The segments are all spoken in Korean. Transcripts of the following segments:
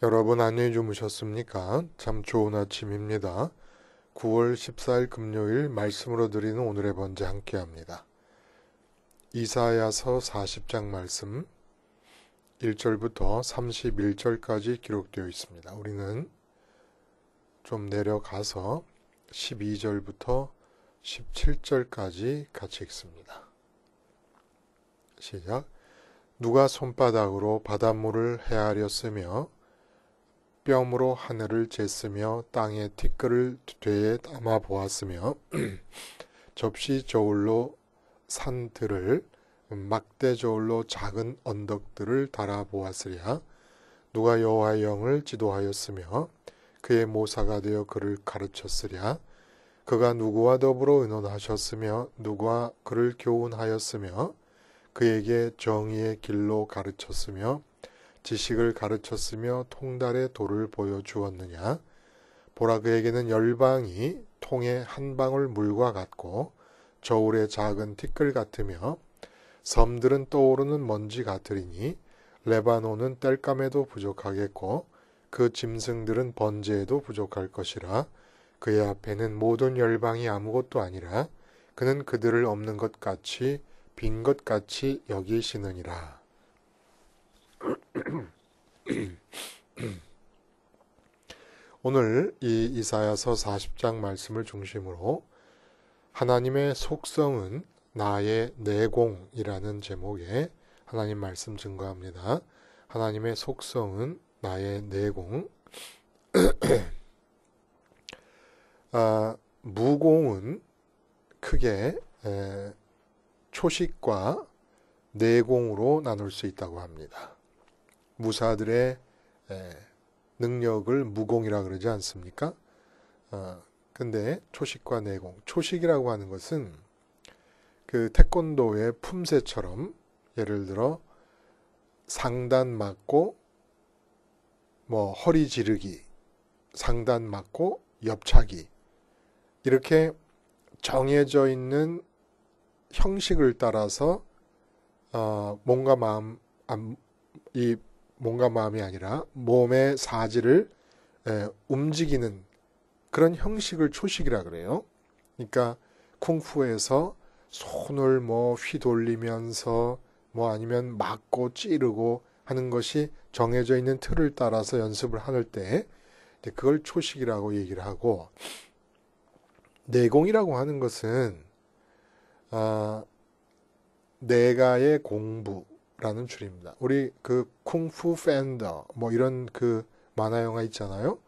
여러분 안녕히 주무셨습니까? 참 좋은 아침입니다. 9월 14일 금요일 말씀으로 드리는 오늘의 번제 함께합니다. 이사야서 40장 말씀 1절부터 31절까지 기록되어 있습니다. 우리는 좀 내려가서 12절부터 17절까지 같이 읽습니다. 시작. 누가 손바닥으로 바닷물을 헤아렸으며 뼘으로 하늘을 쟀으며 땅의 티끌을 되에 담아 보았으며 접시 저울로 산들을 막대 저울로 작은 언덕들을 달아 보았으랴. 누가 여호와의 영을 지도하였으며 그의 모사가 되어 그를 가르쳤으랴. 그가 누구와 더불어 의논하셨으며 누구와 그를 교훈하였으며 그에게 정의의 길로 가르쳤으며 지식을 가르쳤으며 통달의 도를 보여주었느냐. 보라, 그에게는 열방이 통의 한 방울 물과 같고 저울의 작은 티끌 같으며 섬들은 떠오르는 먼지 같으리니 레바논은 땔감에도 부족하겠고 그 짐승들은 번제에도 부족할 것이라. 그의 앞에는 모든 열방이 아무것도 아니라 그는 그들을 없는 것 같이 빈 것 같이 여기시느니라. 오늘 이 이사야서 40장 말씀을 중심으로 하나님의 속성은 나의 내공이라는 제목의 하나님 말씀 증거합니다. 하나님의 속성은 나의 내공. 무공은 크게 초식과 내공으로 나눌 수 있다고 합니다. 무사들의 능력을 무공이라 그러지 않습니까? 근데 초식과 내공, 초식이라고 하는 것은 그 태권도의 품새처럼 예를 들어 상단 맞고 허리 지르기, 상단 맞고 옆차기, 이렇게 정해져 있는 형식을 따라서 몸과 마음이 아니라 몸의 사지를 움직이는 그런 형식을 초식이라 그래요. 그러니까 쿵푸에서 손을 휘돌리면서 아니면 맞고 찌르고 하는 것이 정해져 있는 틀을 따라서 연습을 할 때 그걸 초식이라고 얘기를 하고, 내공이라고 하는 것은 내가의 공부라는 줄입니다. 우리 그 쿵푸 팬더 이런 그 만화 영화 있잖아요.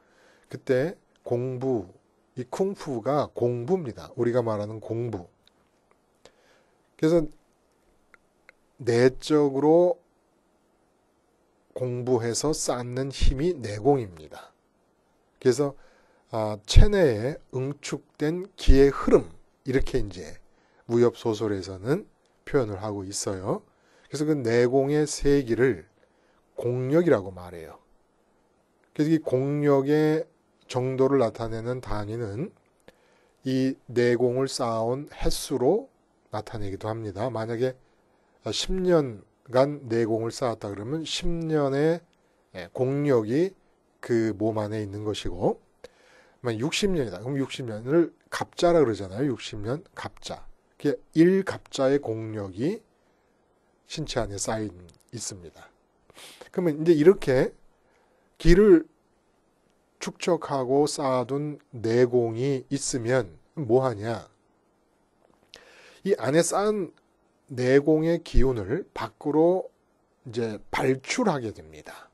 그때 공부, 이 쿵푸가 공부입니다. 우리가 말하는 공부. 그래서 내적으로 공부해서 쌓는 힘이 내공입니다. 그래서 체내에 응축된 기의 흐름, 이렇게 이제 무협 소설에서는 표현을 하고 있어요. 그래서 그 내공의 세기를 공력이라고 말해요. 그래서 이 공력의 정도를 나타내는 단위는 이 내공을 쌓아온 횟수로 나타내기도 합니다. 만약에 10년간 내공을 쌓았다 그러면 10년의 공력이 그 몸 안에 있는 것이고, 60년이다. 그럼 60년을 갑자라 그러잖아요. 60년 갑자. 1갑자의 공력이 신체 안에 쌓여 있습니다. 그러면 이제 이렇게 기를 축적하고 쌓아둔 내공이 있으면 뭐 하냐? 이 안에 쌓은 내공의 기운을 밖으로 이제 발출하게 됩니다.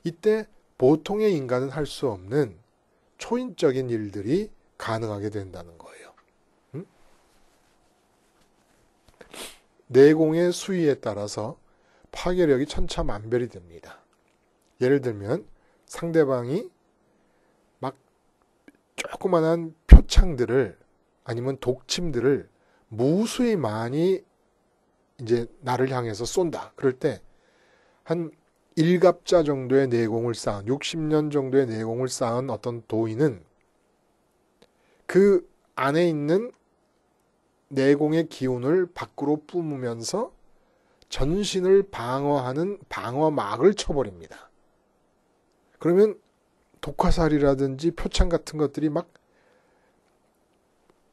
이때 보통의 인간은 할 수 없는 초인적인 일들이 가능하게 된다는 거예요. 내공의 수위에 따라서 파괴력이 천차만별이 됩니다. 예를 들면 상대방이 막 조그만한 표창들을 아니면 독침들을 무수히 많이 이제 나를 향해서 쏜다. 그럴 때 한 1갑자 정도의 내공을 쌓은, 60년 정도의 내공을 쌓은 어떤 도인은 그 안에 있는 내공의 기운을 밖으로 뿜으면서 전신을 방어하는 방어막을 쳐버립니다. 그러면 독화살이라든지 표창 같은 것들이 막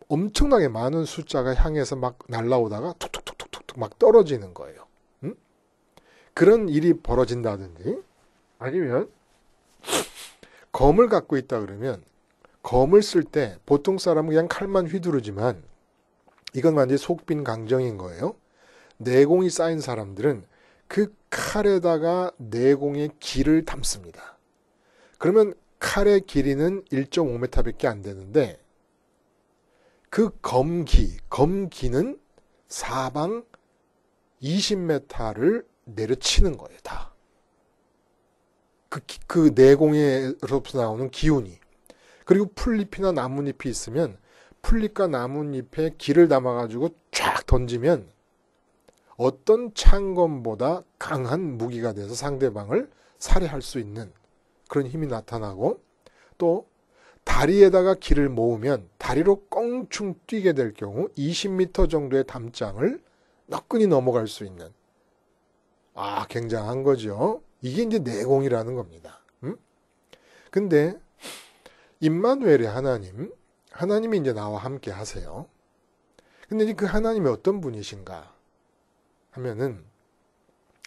엄청나게 많은 숫자가 향해서 막 날아오다가 툭툭툭툭툭 막 떨어지는 거예요. 응? 그런 일이 벌어진다든지, 아니면 검을 갖고 있다 그러면 검을 쓸 때 보통 사람은 그냥 칼만 휘두르지만 이건 완전히 속빈 강정인 거예요. 내공이 쌓인 사람들은 그 칼에다가 내공의 길을 담습니다. 그러면 칼의 길이는 1.5m밖에 안 되는데 그 검기는 사방 20m를 내려치는 거예요, 다. 그 내공에로부터 나오는 기운이. 그리고 풀잎이나 나뭇잎이 있으면 풀잎과 나뭇잎에 길을 담아가지고 쫙 던지면 어떤 창검보다 강한 무기가 돼서 상대방을 살해할 수 있는 그런 힘이 나타나고, 또 다리에다가 길을 모으면 다리로 껑충 뛰게 될 경우 20m 정도의 담장을 너끈히 넘어갈 수 있는, 굉장한 거죠. 이게 이제 내공이라는 겁니다. 근데 임마누엘의 하나님이 이제 나와 함께 하세요. 근데 이제 그 하나님이 어떤 분이신가 하면은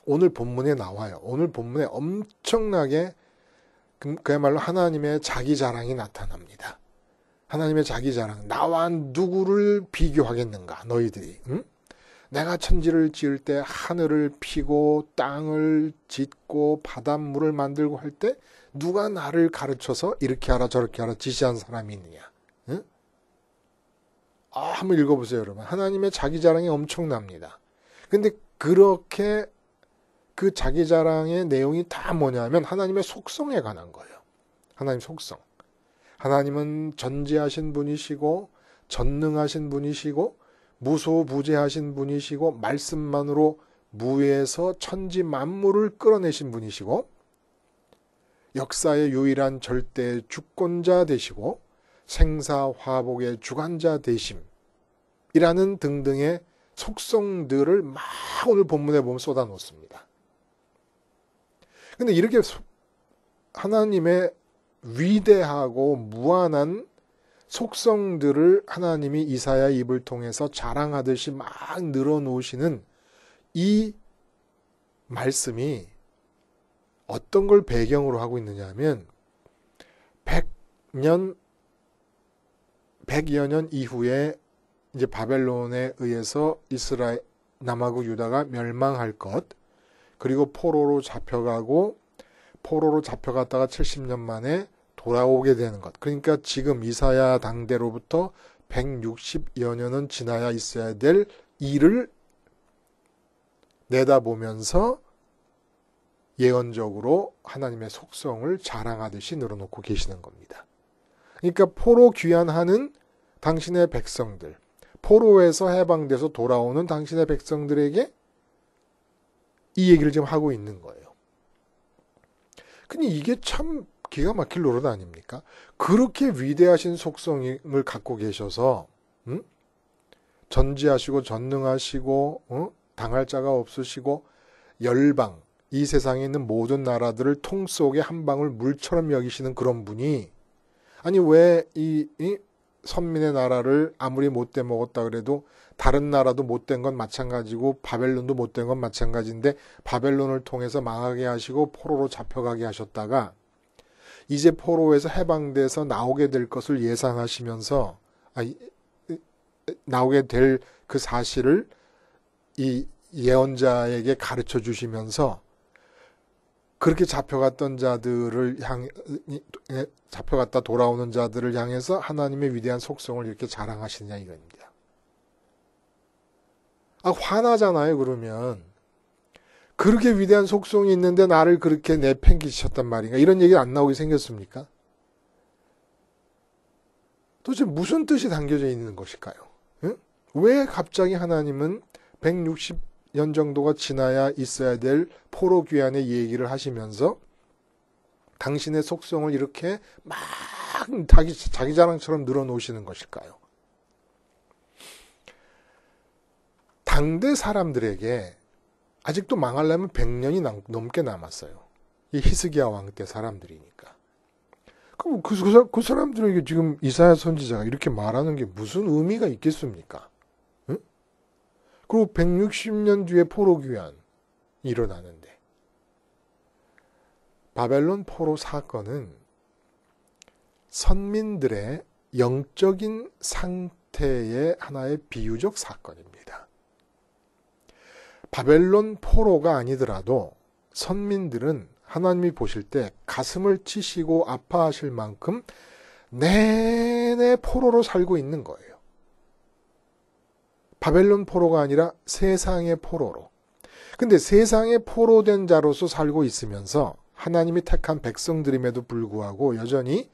오늘 본문에 나와요. 오늘 본문에 엄청나게 그야말로 하나님의 자기 자랑이 나타납니다. 하나님의 자기 자랑. 나와 누구를 비교하겠는가 너희들이. 내가 천지를 지을 때 하늘을 피고 땅을 짓고 바닷물을 만들고 할 때 누가 나를 가르쳐서 이렇게 하라 저렇게 하라 지시한 사람이 있느냐. 한번 읽어보세요, 여러분. 하나님의 자기 자랑이 엄청납니다. 근데 그렇게 그 자기 자랑의 내용이 다 뭐냐면 하나님의 속성에 관한 거예요. 하나님 속성. 하나님은 전지하신 분이시고 전능하신 분이시고 무소부재하신 분이시고 말씀만으로 무에서 천지 만물을 끌어내신 분이시고 역사의 유일한 절대 주권자 되시고 생사화복의 주관자 되심이라는 등등의 속성들을 막 오늘 본문에 보면 쏟아놓습니다. 근데 이렇게 하나님의 위대하고 무한한 속성들을 하나님이 이사야의 입을 통해서 자랑하듯이 막 늘어놓으시는 이 말씀이 어떤 걸 배경으로 하고 있느냐 하면 100여 년 이후에 이제 바벨론에 의해서 이스라엘, 남하고 유다가 멸망할 것, 그리고 포로로 잡혀갔다가 70년 만에 돌아오게 되는 것. 그러니까 지금 이사야 당대로부터 160여 년은 지나야 있어야 될 일을 내다보면서 예언적으로 하나님의 속성을 자랑하듯이 늘어놓고 계시는 겁니다. 그러니까 포로 귀환하는 당신의 백성들, 포로에서 해방돼서 돌아오는 당신의 백성들에게 이 얘기를 지금 하고 있는 거예요. 근데 이게 참 기가 막힐 노릇 아닙니까? 그렇게 위대하신 속성을 갖고 계셔서 전지하시고 전능하시고 당할 자가 없으시고 열방, 이 세상에 있는 모든 나라들을 통 속에 한 방울 물처럼 여기시는 그런 분이, 아니 왜 이 선민의 나라를 아무리 못돼 먹었다 그래도 다른 나라도 못된 건 마찬가지고 바벨론도 못된 건 마찬가지인데 바벨론을 통해서 망하게 하시고 포로로 잡혀가게 하셨다가 이제 포로에서 해방돼서 나오게 될 것을 예상하시면서 나오게 될 그 사실을 이 예언자에게 가르쳐 주시면서 그렇게 잡혀갔던 자들을 잡혀갔다 돌아오는 자들을 향해서 하나님의 위대한 속성을 이렇게 자랑하시느냐 이겁니다. 화나잖아요. 그러면 그렇게 위대한 속성이 있는데 나를 그렇게 내팽개치셨단 말인가, 이런 얘기 안 나오게 생겼습니까? 도대체 무슨 뜻이 담겨져 있는 것일까요? 응? 왜 갑자기 하나님은 160년 정도가 지나야 있어야 될 포로 귀환의 얘기를 하시면서 당신의 속성을 이렇게 막 자기 자랑처럼 늘어놓으시는 것일까요? 당대 사람들에게 아직도 망하려면 100년이 넘게 남았어요. 이 히스기야 왕 때 사람들이니까. 그럼 그 사람들에게 지금 이사야 선지자가 이렇게 말하는 게 무슨 의미가 있겠습니까? 응? 그리고 160년 뒤에 포로귀환이 일어나는데 바벨론 포로 사건은 선민들의 영적인 상태의 하나의 비유적 사건입니다. 바벨론 포로가 아니더라도 선민들은 하나님이 보실 때 가슴을 치시고 아파하실 만큼 내내 포로로 살고 있는 거예요. 바벨론 포로가 아니라 세상의 포로로. 근데 세상의 포로된 자로서 살고 있으면서 하나님이 택한 백성들임에도 불구하고 여전히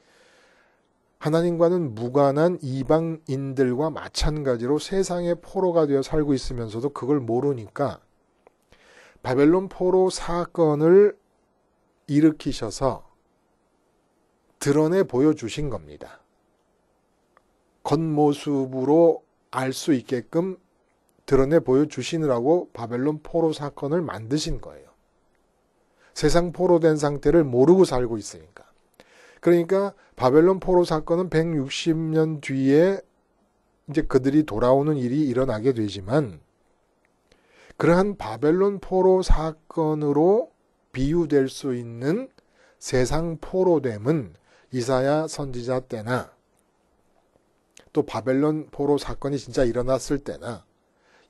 하나님과는 무관한 이방인들과 마찬가지로 세상의 포로가 되어 살고 있으면서도 그걸 모르니까 바벨론 포로 사건을 일으키셔서 드러내 보여주신 겁니다. 겉모습으로 알 수 있게끔 드러내 보여주시느라고 바벨론 포로 사건을 만드신 거예요. 세상 포로된 상태를 모르고 살고 있으니까. 그러니까 바벨론 포로 사건은 160년 뒤에 이제 그들이 돌아오는 일이 일어나게 되지만 그러한 바벨론 포로 사건으로 비유될 수 있는 세상 포로됨은 이사야 선지자 때나 또 바벨론 포로 사건이 진짜 일어났을 때나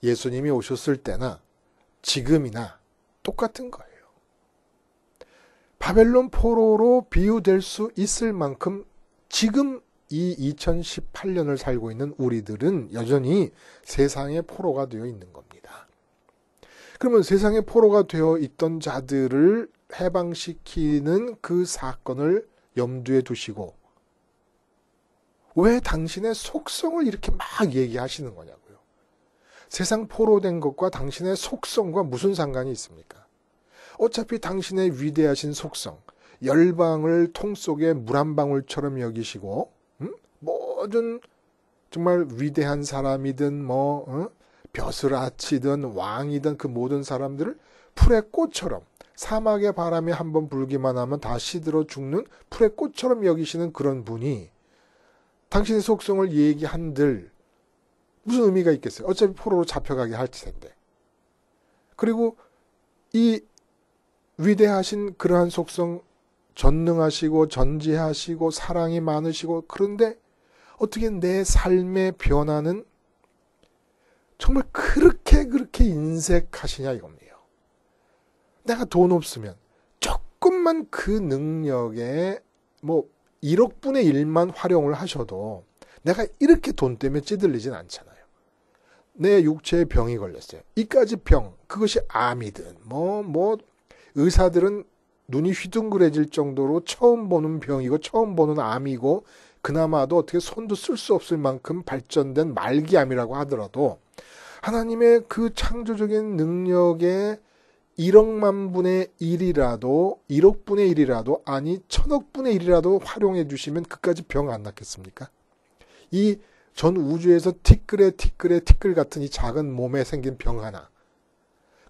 예수님이 오셨을 때나 지금이나 똑같은 거예요. 바벨론 포로로 비유될 수 있을 만큼 지금 이 2018년을 살고 있는 우리들은 여전히 세상의 포로가 되어 있는 겁니다. 그러면 세상의 포로가 되어 있던 자들을 해방시키는 그 사건을 염두에 두시고 왜 당신의 속성을 이렇게 막 얘기하시는 거냐고요. 세상 포로된 것과 당신의 속성과 무슨 상관이 있습니까? 어차피 당신의 위대하신 속성, 열방을 통 속에 물 한 방울처럼 여기시고 모든 정말 위대한 사람이든 벼슬 아치든 왕이든 그 모든 사람들을 풀의 꽃처럼 사막의 바람이 한번 불기만 하면 다 시들어 죽는 풀의 꽃처럼 여기시는 그런 분이 당신의 속성을 얘기한들 무슨 의미가 있겠어요? 어차피 포로로 잡혀가게 할 텐데. 그리고 이 위대하신 그러한 속성, 전능하시고 전지하시고 사랑이 많으시고 그런데 어떻게 내 삶의 변화는 정말 그렇게 인색하시냐 이겁니다. 내가 돈 없으면 조금만 그 능력에 1억 분의 1만 활용을 하셔도 내가 이렇게 돈 때문에 찌들리진 않잖아요. 내 육체에 병이 걸렸어요. 이까지 병, 그것이 암이든 의사들은 눈이 휘둥그레질 정도로 처음 보는 병이고 처음 보는 암이고 그나마도 어떻게 손도 쓸 수 없을 만큼 발전된 말기암이라고 하더라도 하나님의 그 창조적인 능력에 1억만 분의 1이라도 1억 분의 1이라도 아니 1000억 분의 1이라도 활용해 주시면 그까지 병 안 낫겠습니까? 이 전 우주에서 티끌에 티끌 같은 이 작은 몸에 생긴 병 하나.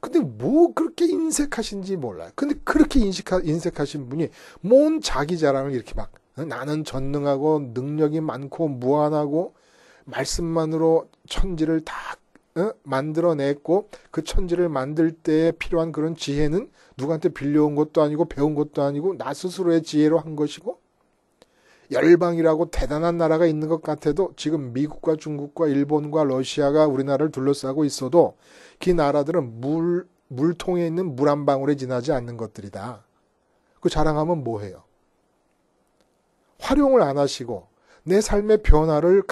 근데 뭐 그렇게 인색하신지 몰라요. 근데 그렇게 인색하신 분이 뭔 자기 자랑을 이렇게 막 나는 전능하고 능력이 많고 무한하고 말씀만으로 천지를 다 만들어냈고 그 천지를 만들 때에 필요한 그런 지혜는 누구한테 빌려온 것도 아니고 배운 것도 아니고 나 스스로의 지혜로 한 것이고 열방이라고 대단한 나라가 있는 것 같아도 지금 미국과 중국과 일본과 러시아가 우리나라를 둘러싸고 있어도 그 나라들은 물통에 있는 물 한 방울에 지나지 않는 것들이다. 그 자랑하면 뭐해요? 활용을 안 하시고 내 삶의 변화를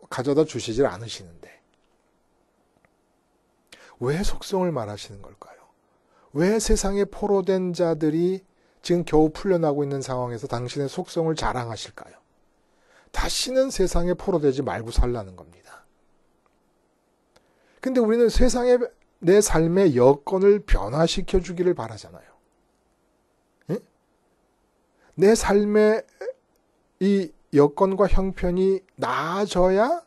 가져다 주시질 않으시는데 왜 속성을 말하시는 걸까요? 왜 세상에 포로된 자들이 지금 겨우 풀려나고 있는 상황에서 당신의 속성을 자랑하실까요? 다시는 세상에 포로되지 말고 살라는 겁니다. 근데 우리는 세상에 내 삶의 여건을 변화시켜 주기를 바라잖아요. 예? 내 삶의 이 여건과 형편이 나아져야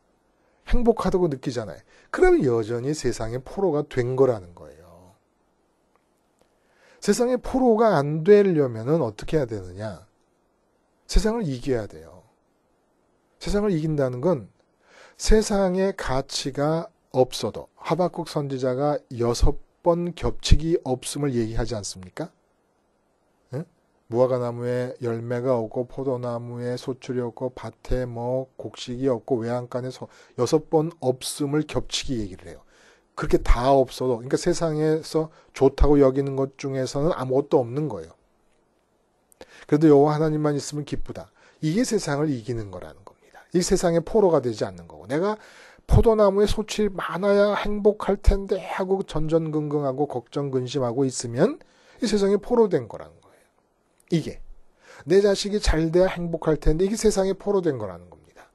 행복하다고 느끼잖아요. 그러면 여전히 세상의 포로가 된 거라는 거예요. 세상의 포로가 안 되려면은 어떻게 해야 되느냐? 세상을 이겨야 돼요. 세상을 이긴다는 건 세상의 가치가 없어도 하박국 선지자가 6번 겹치기 없음을 얘기하지 않습니까? 응? 무화과나무에 열매가 없고 포도나무에 소출이 없고 밭에 곡식이 없고 외양간에 6번 없음을 겹치기 얘기를 해요. 그렇게 다 없어도, 그러니까 세상에서 좋다고 여기는 것 중에서는 아무것도 없는 거예요. 그래도 여호와 하나님만 있으면 기쁘다. 이게 세상을 이기는 거라는 겁니다. 이 세상의 포로가 되지 않는 거고, 내가 포도나무에 소출이 많아야 행복할 텐데 하고 전전긍긍하고 걱정 근심하고 있으면 이 세상에 포로된 거라는 거예요. 이게 내 자식이 잘 돼야 행복할 텐데 이게 세상에 포로된 거라는 겁니다.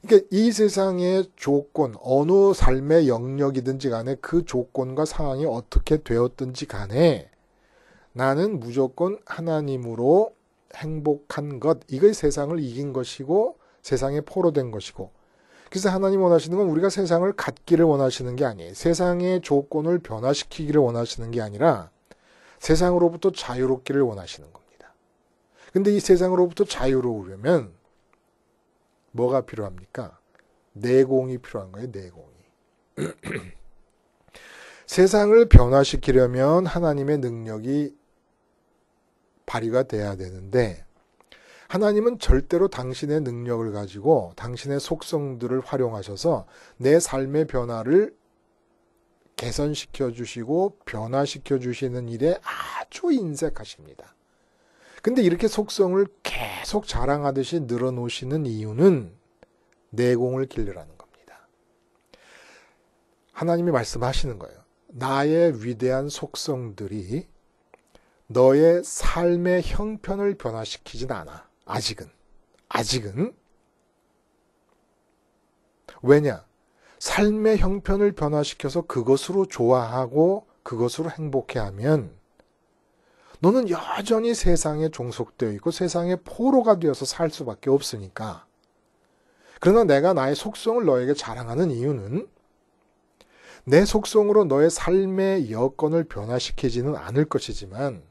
그러니까 이 세상의 조건, 어느 삶의 영역이든지 간에 그 조건과 상황이 어떻게 되었든지 간에 나는 무조건 하나님으로 행복한 것, 이것이 세상을 이긴 것이고 세상에 포로된 것이고, 그래서 하나님 원하시는 건 우리가 세상을 갖기를 원하시는 게 아니에요. 세상의 조건을 변화시키기를 원하시는 게 아니라 세상으로부터 자유롭기를 원하시는 겁니다. 근데 이 세상으로부터 자유로우려면 뭐가 필요합니까? 내공이 필요한 거예요. 내공이. 세상을 변화시키려면 하나님의 능력이 발휘가 돼야 되는데 하나님은 절대로 당신의 능력을 가지고 당신의 속성들을 활용하셔서 내 삶의 변화를 개선시켜 주시고 변화시켜 주시는 일에 아주 인색하십니다. 근데 이렇게 속성을 계속 자랑하듯이 늘어놓으시는 이유는 내공을 기르라는 겁니다. 하나님이 말씀하시는 거예요. 나의 위대한 속성들이 너의 삶의 형편을 변화시키진 않아. 아직은. 왜냐? 삶의 형편을 변화시켜서 그것으로 좋아하고 그것으로 행복해하면 너는 여전히 세상에 종속되어 있고 세상의 포로가 되어서 살 수밖에 없으니까. 그러나 내가 나의 속성을 너에게 자랑하는 이유는 내 속성으로 너의 삶의 여건을 변화시키지는 않을 것이지만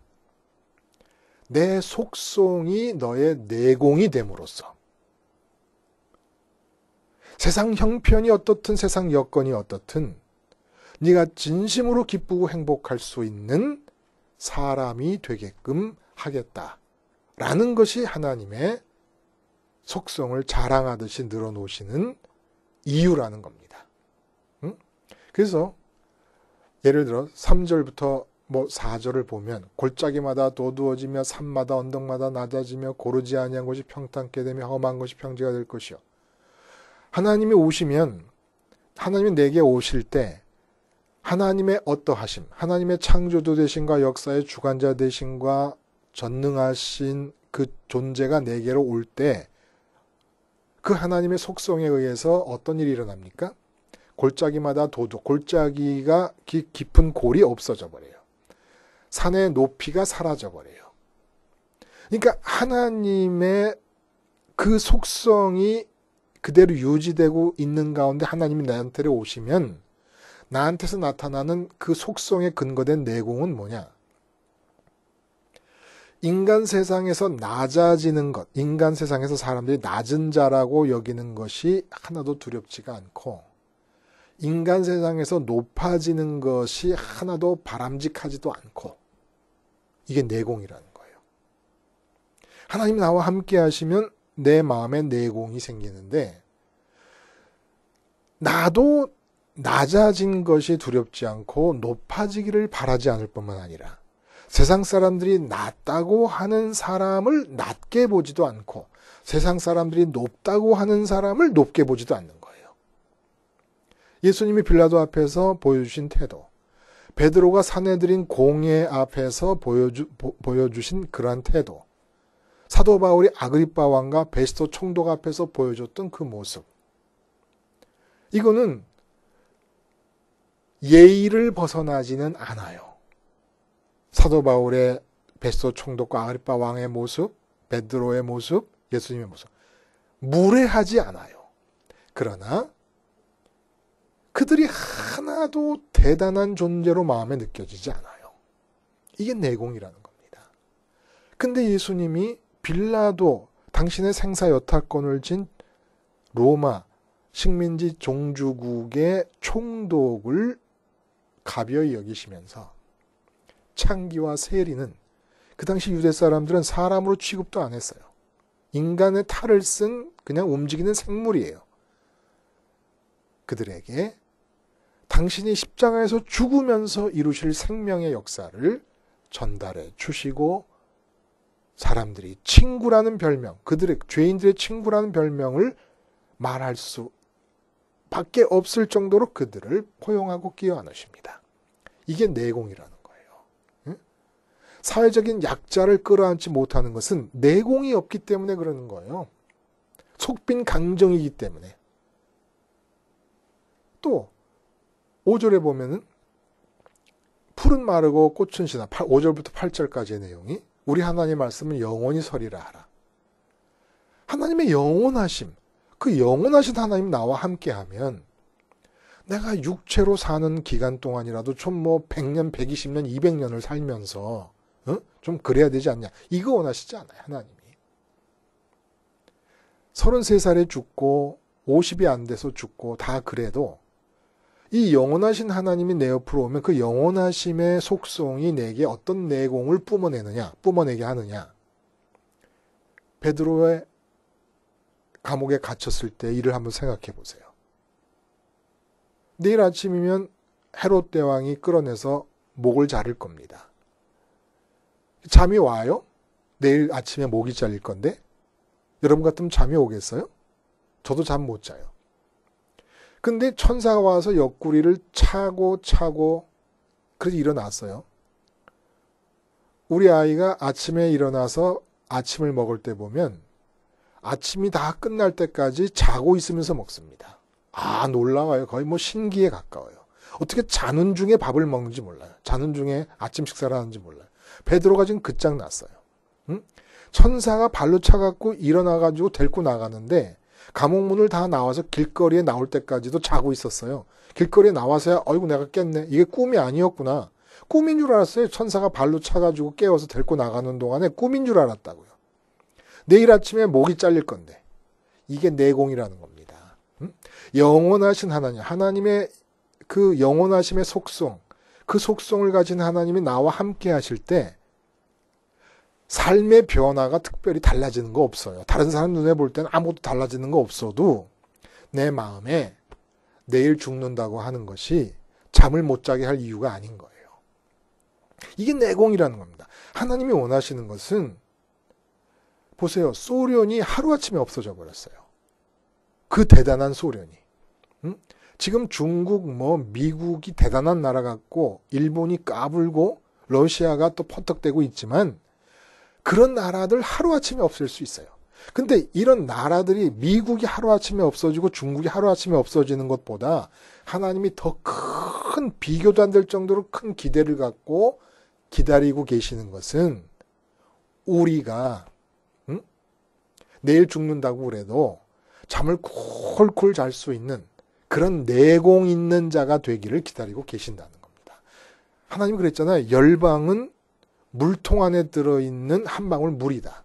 내 속성이 너의 내공이 됨으로써 세상 형편이 어떻든 세상 여건이 어떻든 네가 진심으로 기쁘고 행복할 수 있는 사람이 되게끔 하겠다라는 것이 하나님의 속성을 자랑하듯이 늘어놓으시는 이유라는 겁니다. 그래서 예를 들어 3절부터 4절을 보면 골짜기마다 도두어지며 산마다 언덕마다 낮아지며 고르지 아니한 곳이 평탄케 되며 험한 것이 평지가 될 것이요. 하나님이 오시면 하나님이 내게 오실 때 하나님의 어떠하심, 하나님의 창조주 되심과 역사의 주관자 되심과 전능하신 그 존재가 내게로 올 때 그 하나님의 속성에 의해서 어떤 일이 일어납니까? 골짜기마다 골짜기가 깊은 골이 없어져 버려요. 산의 높이가 사라져 버려요. 그러니까 하나님의 그 속성이 그대로 유지되고 있는 가운데 하나님이 나한테 오시면 나한테서 나타나는 그 속성에 근거된 내공은 뭐냐? 인간 세상에서 낮아지는 것, 인간 세상에서 사람들이 낮은 자라고 여기는 것이 하나도 두렵지가 않고 인간 세상에서 높아지는 것이 하나도 바람직하지도 않고 이게 내공이라는 거예요. 하나님 나와 함께 하시면 내 마음에 내공이 생기는데 나도 낮아진 것이 두렵지 않고 높아지기를 바라지 않을 뿐만 아니라 세상 사람들이 낮다고 하는 사람을 낮게 보지도 않고 세상 사람들이 높다고 하는 사람을 높게 보지도 않는 거예요. 예수님이 빌라도 앞에서 보여주신 태도, 베드로가 사내들인 공회 앞에서 보여주신 그러한 태도, 사도 바울이 아그리빠 왕과 베스토 총독 앞에서 보여줬던 그 모습, 이거는 예의를 벗어나지는 않아요. 사도 바울의 베스토 총독과 아그리빠 왕의 모습, 베드로의 모습, 예수님의 모습, 무례하지 않아요. 그러나 그들이 하나도 대단한 존재로 마음에 느껴지지 않아요. 이게 내공이라는 겁니다. 근데 예수님이 빌라도 당신의 생사 여타권을 진 로마 식민지 종주국의 총독을 가벼이 여기시면서 창기와 세리는 그 당시 유대 사람들은 사람으로 취급도 안 했어요. 인간의 탈을 쓴 그냥 움직이는 생물이에요. 그들에게 당신이 십자가에서 죽으면서 이루실 생명의 역사를 전달해 주시고 사람들이 친구라는 별명, 그들의 죄인들의 친구라는 별명을 말할 수 밖에 없을 정도로 그들을 포용하고 끼워 안으십니다. 이게 내공이라는 거예요. 응? 사회적인 약자를 끌어안지 못하는 것은 내공이 없기 때문에 그러는 거예요. 속빈 강정이기 때문에. 또 5절에 보면은 풀은 마르고 꽃은 시나 5절부터 8절까지의 내용이 우리 하나님의 말씀은 영원히 서리라 하라. 하나님의 영원하심, 그 영원하신 하나님 나와 함께하면 내가 육체로 사는 기간 동안이라도 좀 100년, 120년, 200년을 살면서 좀 그래야 되지 않냐. 이거 원하시지 않아요, 하나님이. 33살에 죽고 50이 안 돼서 죽고 다 그래도 이 영원하신 하나님이 내 옆으로 오면 그 영원하심의 속성이 내게 어떤 내공을 뿜어내게 하느냐. 베드로의 감옥에 갇혔을 때 일을 한번 생각해 보세요. 내일 아침이면 헤롯 대왕이 끌어내서 목을 자를 겁니다. 잠이 와요? 내일 아침에 목이 잘릴 건데? 여러분 같으면 잠이 오겠어요? 저도 잠 못 자요. 근데 천사가 와서 옆구리를 차고 그래서 일어났어요. 우리 아이가 아침에 일어나서 아침을 먹을 때 보면 아침이 다 끝날 때까지 자고 있으면서 먹습니다. 아, 놀라워요. 거의 신기에 가까워요. 어떻게 자는 중에 밥을 먹는지 몰라요. 자는 중에 아침 식사를 하는지 몰라요. 베드로가 지금 끝장났어요. 응? 천사가 발로 차갖고 일어나가지고 데리고 나가는데 감옥문을 다 나와서 길거리에 나올 때까지도 자고 있었어요. 길거리에 나와서야 어이구 내가 깼네. 이게 꿈이 아니었구나. 꿈인 줄 알았어요. 천사가 발로 차가지고 깨워서 데리고 나가는 동안에 꿈인 줄 알았다고요. 내일 아침에 목이 잘릴 건데. 이게 내공이라는 겁니다. 영원하신 하나님, 하나님의 그 영원하심의 속성, 그 속성을 가진 하나님이 나와 함께 하실 때 삶의 변화가 특별히 달라지는 거 없어요. 다른 사람 눈에 볼 때는 아무것도 달라지는 거 없어도 내 마음에 내일 죽는다고 하는 것이 잠을 못 자게 할 이유가 아닌 거예요. 이게 내공이라는 겁니다. 하나님이 원하시는 것은 보세요. 소련이 하루아침에 없어져 버렸어요. 그 대단한 소련이. 지금 중국, 미국이 대단한 나라 같고 일본이 까불고 러시아가 또 퍼뜩대고 있지만 그런 나라들 하루아침에 없앨 수 있어요. 근데 이런 나라들이 미국이 하루아침에 없어지고 중국이 하루아침에 없어지는 것보다 하나님이 더 큰 비교도 안 될 정도로 큰 기대를 갖고 기다리고 계시는 것은 우리가 내일 죽는다고 그래도 잠을 콜콜 잘 수 있는 그런 내공 있는 자가 되기를 기다리고 계신다는 겁니다. 하나님 그랬잖아요. 열방은 물통 안에 들어있는 한 방울 물이다.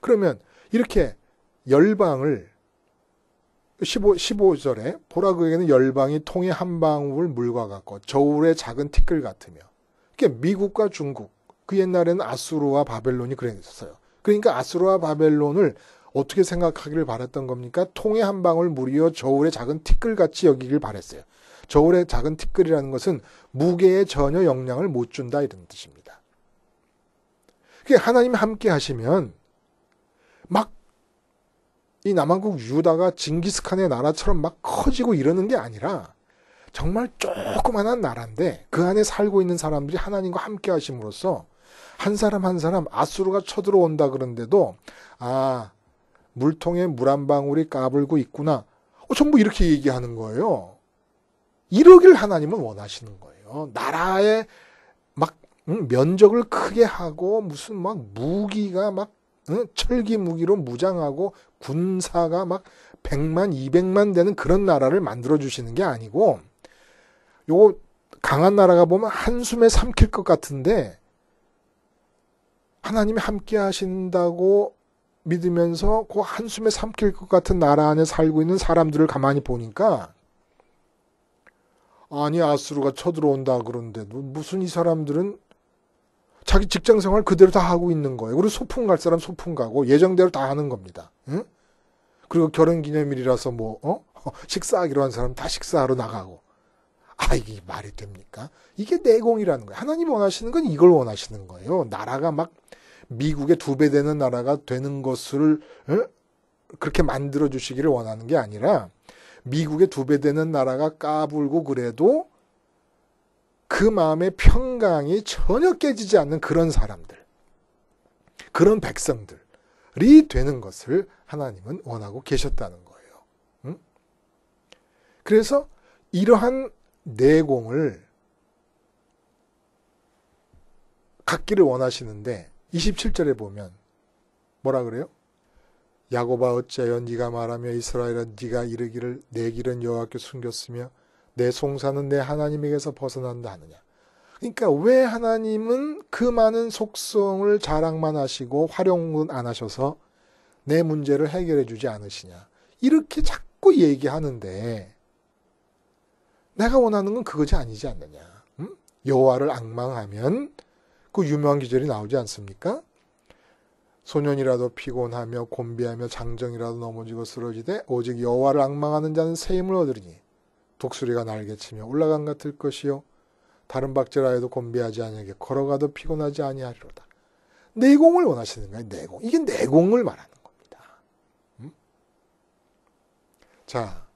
그러면 이렇게 열방을 15절에 보라 그에게는 열방이 통에 한 방울 물과 같고 저울의 작은 티끌 같으며 이게 미국과 중국 그 옛날에는 아수르와 바벨론이 그랬었어요. 그러니까 아수르와 바벨론을 어떻게 생각하기를 바랬던 겁니까? 통에 한 방울 물이요 저울의 작은 티끌같이 여기길 바랬어요. 저울의 작은 티끌이라는 것은 무게에 전혀 영향을 못 준다 이런 뜻입니다. 하나님이 함께 하시면 막 이 남한국 유다가 징기스칸의 나라처럼 막 커지고 이러는 게 아니라 정말 조그만한 나라인데 그 안에 살고 있는 사람들이 하나님과 함께 하심으로써 한 사람 한 사람 아수르가 쳐들어온다 그런데도 아 물통에 물 한 방울이 까불고 있구나. 전부 이렇게 얘기하는 거예요. 이러길 하나님은 원하시는 거예요. 나라의 막 면적을 크게 하고 무슨 막 무기가 막 철기 무기로 무장하고 군사가 막 100만 200만 되는 그런 나라를 만들어 주시는 게 아니고 요거 강한 나라가 보면 한숨에 삼킬 것 같은데 하나님이 함께 하신다고 믿으면서 그 한숨에 삼킬 것 같은 나라 안에 살고 있는 사람들을 가만히 보니까 아니 아수르가 쳐들어온다 그러는데도 무슨 이 사람들은 자기 직장생활 그대로 다 하고 있는 거예요. 그리고 소풍 갈 사람 소풍 가고 예정대로 다 하는 겁니다. 응? 그리고 결혼기념일이라서 식사하기로 한 사람 다 식사하러 나가고. 아, 이게 말이 됩니까? 이게 내공이라는 거예요. 하나님 원하시는 건 이걸 원하시는 거예요. 나라가 막 미국의 2배 되는 나라가 되는 것을 그렇게 만들어 주시기를 원하는 게 아니라 미국의 2배 되는 나라가 까불고 그래도 그 마음의 평강이 전혀 깨지지 않는 그런 사람들, 그런 백성들이 되는 것을 하나님은 원하고 계셨다는 거예요. 응? 그래서 이러한 내공을 갖기를 원하시는데 27절에 보면 뭐라 그래요? 야곱아 어찌하여 네가 말하며 이스라엘아 네가 이르기를 내 길은 여호와께 숨겼으며 내 송사는 내 하나님에게서 벗어난다 하느냐. 그러니까 왜 하나님은 그 많은 속성을 자랑만 하시고 활용은 안 하셔서 내 문제를 해결해 주지 않으시냐. 이렇게 자꾸 얘기하는데 내가 원하는 건 그것이 아니지 않느냐. 응? 여호와를 앙망하면 그 유명한 기절이 나오지 않습니까? 소년이라도 피곤하며 곤비하며 장정이라도 넘어지고 쓰러지되 오직 여호와를 앙망하는 자는 새 힘을 얻으리니 독수리가 날개치며 올라간 같을 것이요 다른 박제라에도 곤비하지 아니하게 걸어가도 피곤하지 아니하리로다. 내공을 원하시는 거예요. 내공. 이게 내공을 말하는 겁니다. 자,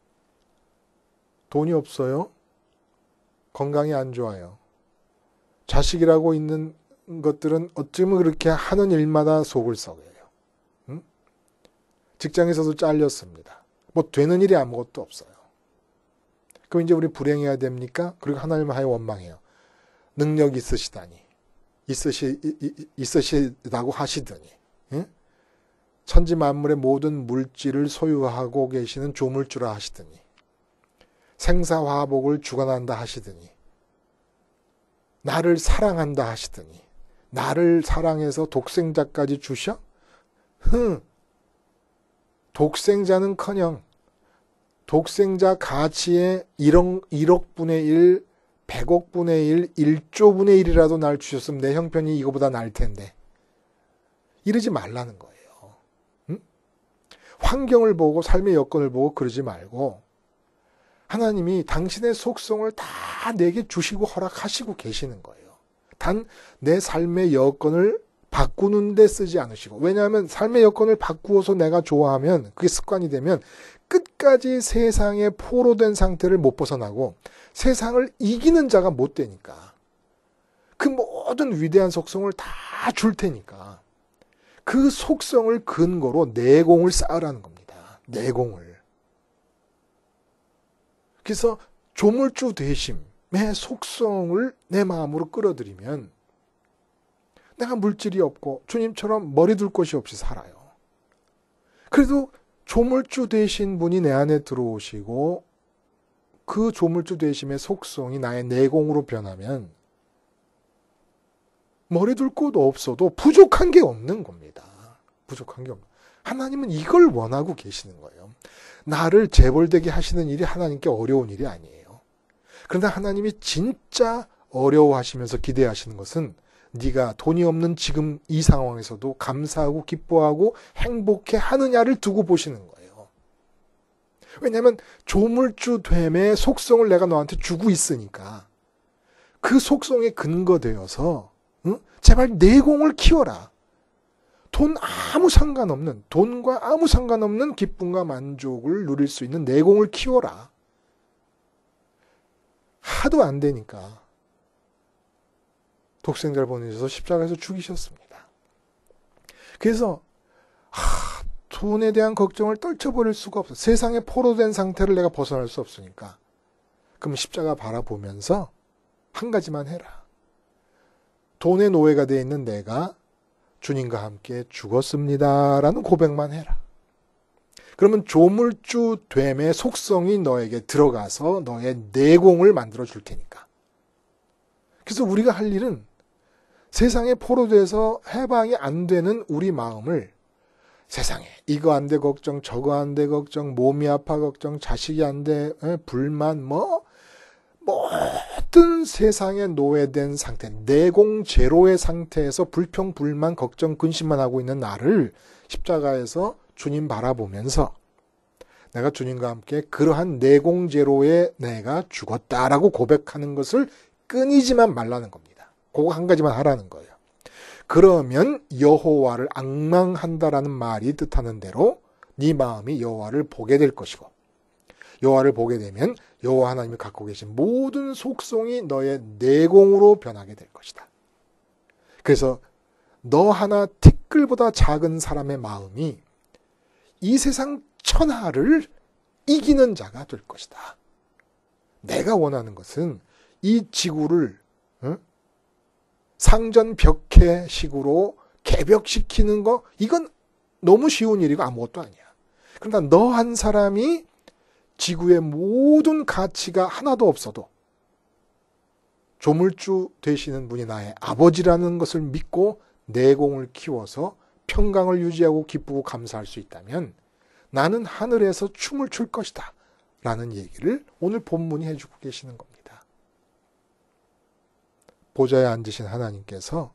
돈이 없어요. 건강이 안 좋아요. 자식이라고 있는 것들은 어쩌면 그렇게 하는 일마다 속을 썩여요. 직장에서도 잘렸습니다. 뭐 되는 일이 아무것도 없어요. 그럼 이제 우리 불행해야 됩니까? 그리고 하나님 하여 원망해요. 능력 있으시다니. 있으시다고 하시더니. 예? 천지 만물의 모든 물질을 소유하고 계시는 조물주라 하시더니. 생사화복을 주관한다 하시더니. 나를 사랑한다 하시더니. 나를 사랑해서 독생자까지 주셔? 독생자는커녕 독생자 가치의 1억 분의 1, 100억 분의 1, 1조 분의 1이라도 날 주셨으면 내 형편이 이거보다 나을 텐데. 이러지 말라는 거예요. 응? 환경을 보고 삶의 여건을 보고 그러지 말고 하나님이 당신의 속성을 다 내게 주시고 허락하시고 계시는 거예요. 단 내 삶의 여건을 바꾸는 데 쓰지 않으시고. 왜냐하면 삶의 여건을 바꾸어서 내가 좋아하면 그게 습관이 되면 끝까지 세상에 포로된 상태를 못 벗어나고 세상을 이기는 자가 못 되니까. 그 모든 위대한 속성을 다 줄 테니까. 그 속성을 근거로 내공을 쌓으라는 겁니다. 내공을. 그래서 조물주 되심의 속성을 내 마음으로 끌어들이면 내가 물질이 없고 주님처럼 머리 둘 곳이 없이 살아요. 그래도 조물주 되신 분이 내 안에 들어오시고 그 조물주 되심의 속성이 나의 내공으로 변하면 머리 둘 곳 없어도 부족한 게 없는 겁니다. 부족한 게 없는. 하나님은 이걸 원하고 계시는 거예요. 나를 재벌되게 하시는 일이 하나님께 어려운 일이 아니에요. 그런데 하나님이 진짜 어려워하시면서 기대하시는 것은 네가 돈이 없는 지금 이 상황에서도 감사하고 기뻐하고 행복해 하느냐를 두고 보시는 거예요. 왜냐하면 조물주됨의 속성을 내가 너한테 주고 있으니까 그 속성에 근거되어서 제발 내공을 키워라. 돈과 아무 상관없는 기쁨과 만족을 누릴 수 있는 내공을 키워라. 하도 안 되니까 독생자를 보내셔서 십자가에서 죽이셨습니다. 그래서 돈에 대한 걱정을 떨쳐버릴 수가 없어. 세상에 포로된 상태를 내가 벗어날 수 없으니까. 그럼 십자가 바라보면서 한 가지만 해라. 돈의 노예가 되어 있는 내가 주님과 함께 죽었습니다. 라는 고백만 해라. 그러면 조물주됨의 속성이 너에게 들어가서 너의 내공을 만들어 줄 테니까. 그래서 우리가 할 일은 세상에 포로돼서 해방이 안 되는 우리 마음을 세상에 이거 안 돼 걱정, 저거 안 돼 걱정, 몸이 아파 걱정, 자식이 안 돼 불만 모든 세상에 노예된 상태, 내공 제로의 상태에서 불평, 불만, 걱정, 근심만 하고 있는 나를 십자가에서 주님 바라보면서 내가 주님과 함께 그러한 내공 제로에 내가 죽었다라고 고백하는 것을 끊이지만 말라는 겁니다. 그거 한 가지만 하라는 거예요. 그러면 여호와를 앙망한다라는 말이 뜻하는 대로 네 마음이 여호와를 보게 될 것이고, 여호와를 보게 되면 여호와 하나님이 갖고 계신 모든 속성이 너의 내공으로 변하게 될 것이다. 그래서 너 하나 티끌보다 작은 사람의 마음이 이 세상 천하를 이기는 자가 될 것이다. 내가 원하는 것은 이 지구를 상전벽해식으로 개벽시키는 거, 이건 너무 쉬운 일이고 아무것도 아니야. 그러나 너 한 사람이 지구의 모든 가치가 하나도 없어도 조물주 되시는 분이 나의 아버지라는 것을 믿고 내공을 키워서 평강을 유지하고 기쁘고 감사할 수 있다면 나는 하늘에서 춤을 출 것이다 라는 얘기를 오늘 본문이 해주고 계시는 겁니다. 보좌에 앉으신 하나님께서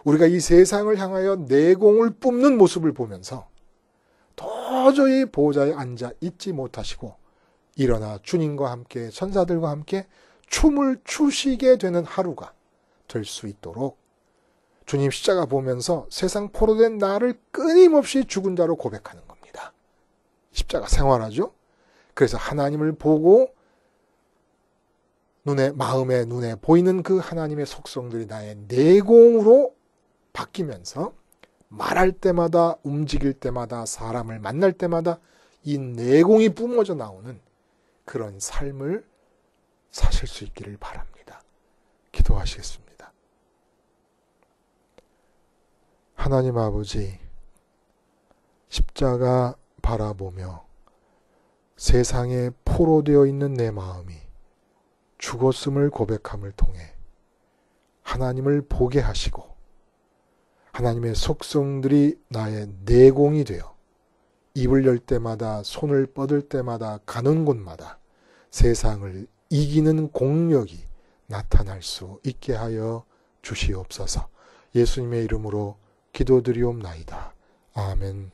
우리가 이 세상을 향하여 내공을 뿜는 모습을 보면서 도저히 보좌에 앉아 있지 못하시고 일어나 주님과 함께 천사들과 함께 춤을 추시게 되는 하루가 될 수 있도록 주님 십자가 보면서 세상 포로된 나를 끊임없이 죽은 자로 고백하는 겁니다. 십자가 생활하죠. 그래서 하나님을 보고 마음의 눈에 보이는 그 하나님의 속성들이 나의 내공으로 바뀌면서 말할 때마다, 움직일 때마다, 사람을 만날 때마다 이 내공이 뿜어져 나오는 그런 삶을 사실 수 있기를 바랍니다. 기도하시겠습니다. 하나님 아버지, 십자가 바라보며 세상에 포로되어 있는 내 마음이 죽었음을 고백함을 통해 하나님을 보게 하시고 하나님의 속성들이 나의 내공이 되어 입을 열 때마다, 손을 뻗을 때마다, 가는 곳마다 세상을 이기는 공력이 나타날 수 있게 하여 주시옵소서. 예수님의 이름으로 기도드리옵나이다. 아멘.